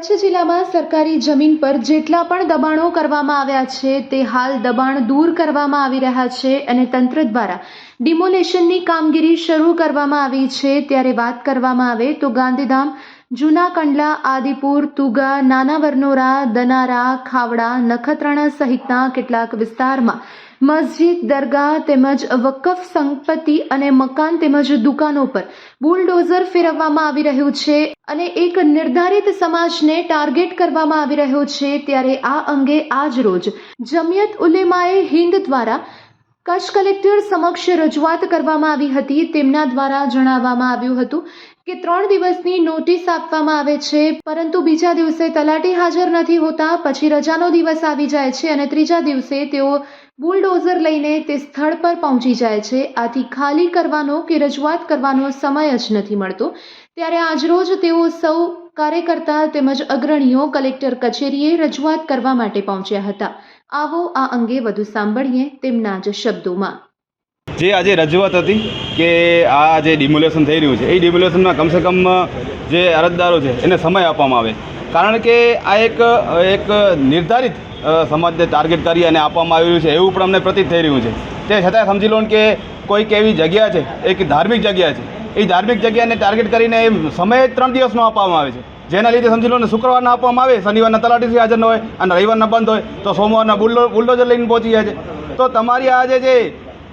કચ્છ જિલ્લામાં સરકારી જમીન પર જેટલા પણ દબાણો કરવામાં આવ્યા છે તે હાલ દબાણ દૂર કરવામાં આવી રહ્યા છે અને તંત્ર દ્વારા ડિમોલેશનની કામગીરી શરૂ કરવામાં આવી છે। ત્યારે વાત કરવામાં આવે તો ગાંધીધામ, જૂના કંડલા, આદિપુર, તુગા, નાના વરનોરા, દનારા, ખાવડા, નખત્રાણા સહિતના કેટલાક વિસ્તારમાં મસ્જિદ, દરગાહ તેમજ વકફ સંપત્તિ અને મકાન તેમજ દુકાનો પર બુલડોઝર ફેરવવામાં આવી રહ્યું છે અને એક નિર્ધારિત સમાજને ટાર્ગેટ કરવામાં આવી રહ્યો છે। ત્યારે આ અંગે આજ રોજ જમિયત ઉલેમાએ હિન્દ દ્વારા કચ્છ કલેક્ટર સમક્ષ રજૂઆત કરવામાં આવી હતી। તેમના દ્વારા જણાવવામાં આવ્યું હતું કે 3 દિવસની નોટિસ આપવામાં આવે છે, પરંતુ બીજા દિવસે તલાટી હાજર નથી હોતા, પછી રજાનો દિવસ આવી જાય છે અને ત્રીજા દિવસે તેઓ બુલડોઝર લઈને તે સ્થળ પર પહોંચી જાય છે। આથી ખાલી કરવાનો કે રજૂઆત કરવાનો સમય જ નથી મળતો। ત્યારે આજરોજ તેઓ સૌ કાર્યકર્તા તેમજ અગ્રણીઓ કલેક્ટર કચેરીએ રજૂઆત કરવા માટે પહોંચ્યા હતા। આવો આ અંગે વધુ સાંભળીએ તેમના જ શબ્દોમાં। જે આજે રજૂઆત હતી કે આ જે ડિમોલેશન થઈ રહ્યું છે એ ડિમોલેશનમાં કમસે કમ જે અરજદારો છે એને સમય આપવામાં આવે, કારણ કે આ એક નિર્ધારિત સમાજને ટાર્ગેટ કરી અને આપવામાં આવ્યું છે એવું પણ અમને પ્રતીત થઈ રહ્યું છે। તે છતાં સમજી લો કે કોઈક એવી જગ્યા છે, એક ધાર્મિક જગ્યા છે, એ ધાર્મિક જગ્યાને ટાર્ગેટ કરીને એ સમય 3 દિવસનો આપવામાં આવે છે, જેના લીધે સમજી લો ને શુક્રવારના આપવામાં આવે, શનિવારના તલાટીશ્રી હાજર ન હોય અને રવિવારના બંધ હોય તો સોમવારના બુલડોઝર લઈને પહોંચી જાય છે। તો તમારી આજે જે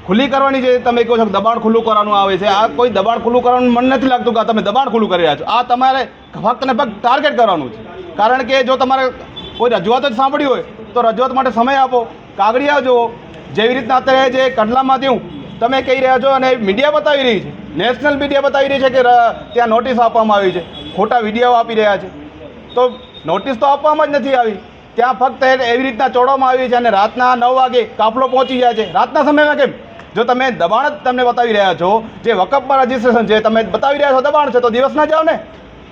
ખુલ્લી કરવાની જે તમે કહો છો દબાણ ખુલ્લું કરવાનું આવે છે, આ કોઈ દબાણ ખુલ્લું કરવાનું મને નથી લાગતું કે તમે દબાણ ખુલ્લું કરી રહ્યા છો। આ તમારે ફક્ત ને ફક્ત ટાર્ગેટ કરવાનું છે, કારણ કે જો તમારે કોઈ રજૂઆત જ સાંભળી હોય તો રજૂઆત માટે સમય આપો, કાગળિયા જુઓ। જેવી રીતના અત્યારે જે કંડલામાં થયું તમે કહી રહ્યા છો અને મીડિયા બતાવી રહી છે, નેશનલ મીડિયા બતાવી રહી છે કે ત્યાં નોટિસ આપવામાં આવી છે, ખોટા વિડીયો આપી રહ્યા છે। તો નોટિસ તો આપવામાં જ નથી આવી, ત્યાં ફક્ત એવી રીતના ચોડવામાં આવી છે અને રાતના 9 વાગે કાફલો પહોંચી જાય છે। રાતના સમયમાં કેમ? જો તમે દબાણ જ તમને બતાવી રહ્યા છો, જે વકફમાં રજીસ્ટ્રેશન છે તમે બતાવી રહ્યા છો દબાણ છે, તો દિવસ ના જાઓ ને,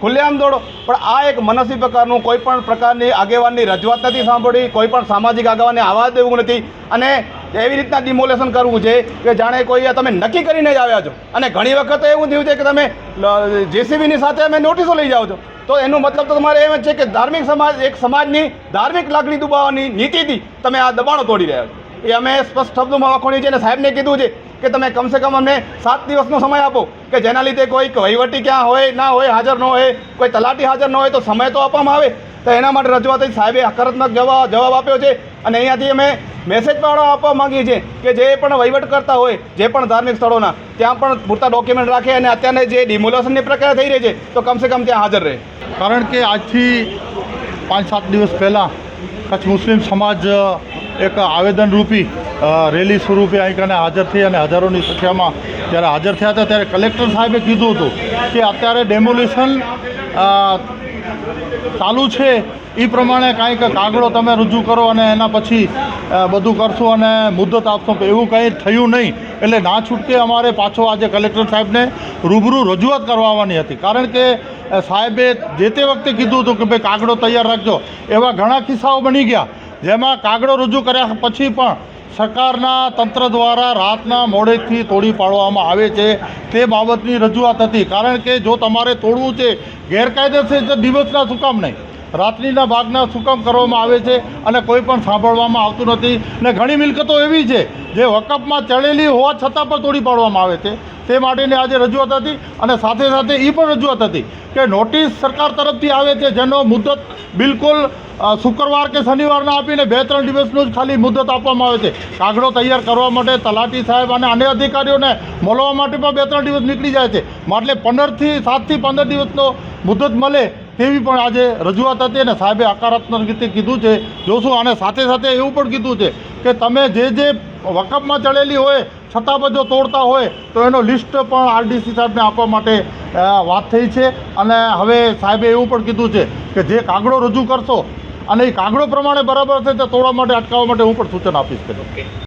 ખુલ્લેઆમ દોડો। પણ આ એક મનસ્વી પ્રકારનું કોઈ પણ પ્રકારની આગેવાનની રજૂઆત નથી સાંભળી, કોઈ પણ સામાજિક આગેવાનને આવાજ દેવું નથી અને એવી રીતના ડિમોલેશન કરવું છે કે જાણે કોઈ તમે નક્કી કરીને જ આવ્યા છો। અને ઘણી વખત એવું થયું છે કે તમે જેસીબીની સાથે અમે નોટિસો લઈ જાઓ છો, તો એનો મતલબ તો તમારે એમ જ છે કે ધાર્મિક સમાજ, એક સમાજની ધાર્મિક લાગણી દુભાવવાની નીતિથી તમે આ દબાણો તોડી રહ્યા છો। એ અમે સ્પષ્ટ શબ્દોમાં વખોડી છે અને સાહેબને કીધું છે કે તમે કમસે કમ અમને 7 દિવસનો સમય આપો કે જેના લીધે કોઈ વહીવટી ક્યાં હોય ના હોય, હાજર ન હોય, કોઈ તલાટી હાજર ન હોય તો સમય તો આપવામાં આવે। તો એના માટે રજૂઆત થઈ, સાહેબે હકારાત્મક જવાબ આપ્યો છે અને અહીંયાથી અમે મેસેજ પણ આપવા માંગીએ છીએ કે જે પણ વહીવટ કરતા હોય, જે પણ ધાર્મિક સ્થળોના, ત્યાં પણ પૂરતા ડોક્યુમેન્ટ રાખે અને અત્યારે જે ડિમોલેશનની પ્રક્રિયા થઈ રહી છે તો કમસે કમ ત્યાં હાજર રહે। કારણ કે આજથી 5-7 દિવસ પહેલાં કચ્છ મુસ્લિમ સમાજ એક આવેદનરૂપી રેલી સ્વરૂપે અહીં કને હાજર થઈ અને હજારોની સંખ્યામાં જ્યારે હાજર થયા હતા ત્યારે કલેક્ટર સાહેબે કીધું હતું કે અત્યારે ડેમોલિશન ચાલુ છે, એ પ્રમાણે કાંઈક કાગળો તમે રજૂ કરો અને એના પછી બધું કરશું અને મુદ્દત આપશો, એવું કંઈ થયું નહીં। એટલે ના છૂટકે અમારે પાછો આજે કલેક્ટર સાહેબને રૂબરૂ રજૂઆત કરવાની હતી, કારણ કે સાહેબે જે તે વખતે કીધું હતું કે ભાઈ કાગળો તૈયાર રાખજો। એવા ઘણા કિસ્સાઓ બની ગયા જેમાં કાગળો રજૂ કર્યા પછી પણ સરકારના તંત્ર દ્વારા રાતના મોડેથી તોડી પાડવામાં આવે છે। તે બાબતની રજૂઆત હતી, કારણ કે જો તમારે તોડવું છે ગેરકાયદેસર તો દિવસના શું કામ નહીં, રાત્રિના ભાગના શું કામ કરવામાં આવે છે અને કોઈ પણ સાંભળવામાં આવતું નથી। ને ઘણી મિલકતો એવી છે જે વકફમાં ચડેલી હોવા છતાં પણ તોડી પાડવામાં આવે છે। તે માટેની આજે રજૂઆત હતી અને સાથે સાથે એ પણ રજૂઆત હતી કે નોટિસ સરકાર તરફથી આવે છે જેનો મુદ્દત બિલકુલ શુક્રવાર કે શનિવારના આપીને 2-3 દિવસનું જ ખાલી મુદ્દત આપવામાં આવે છે। કાગળો તૈયાર કરવા માટે તલાટી સાહેબ અને અન્ય અધિકારીઓને મળવા માટે પણ 2-3 દિવસ નીકળી જાય છે, એટલે 7થી 15 દિવસનો મુદ્દત મળે તેવી પણ આજે રજૂઆત હતી અને સાહેબે હકારાત્મક રીતે કીધું છે જોશું। અને સાથે સાથે એવું પણ કીધું છે કે તમે જે વકફમાં ચડેલી હોય છતાં પણ જો તોડતા હોય તો એનો લિસ્ટ પણ આરડીસી સાહેબને આપવા માટે વાત થઈ છે। અને હવે સાહેબે એવું પણ કીધું છે કે જે કાગળો રજૂ કરશો અને એ કાગળો પ્રમાણે બરાબર છે તો તોડવા માટે, અટકાવવા માટે હું પણ સૂચન આપીશ।